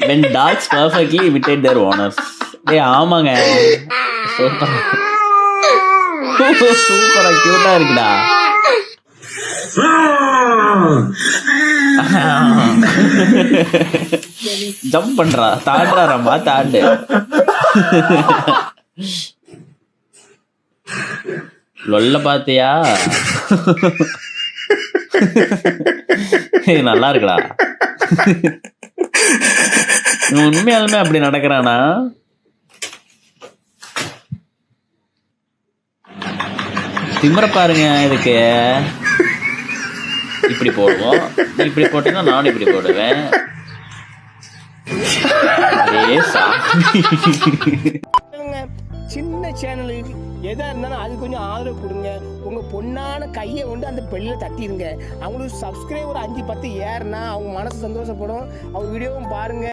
when dogs perfectly imitate their owners. டேய் ஆமாங்க. சூப்பரா சூப்பரா கியூட்டா இருக்குடா. ஜம்ப் பண்றா, தாண்டாரம்மா தாண்டு. லொல்ல பாத்தியா? நல்லா இருக்குடா. உண்மையாலுமே அப்படி நடக்கிறானா? திமிர பாருங்க. இதுக்கு இப்படி போடுவோம், நீ இப்படி போட்டீங்கன்னா நானும் இப்படி போடுவேன். சின்ன சேனலுக்கு எதா இருந்தாலும் அது கொஞ்சம் ஆதரவு கொடுங்க. உங்க பொண்ணான கையை கொண்டு அந்த பெல்லில் தட்டிடுங்க. அவங்களுக்கு சப்ஸ்கிரைபர் 5-10 ஏறுனா அவங்க மனசு சந்தோஷப்படும். அவங்க வீடியோவும் பாருங்க.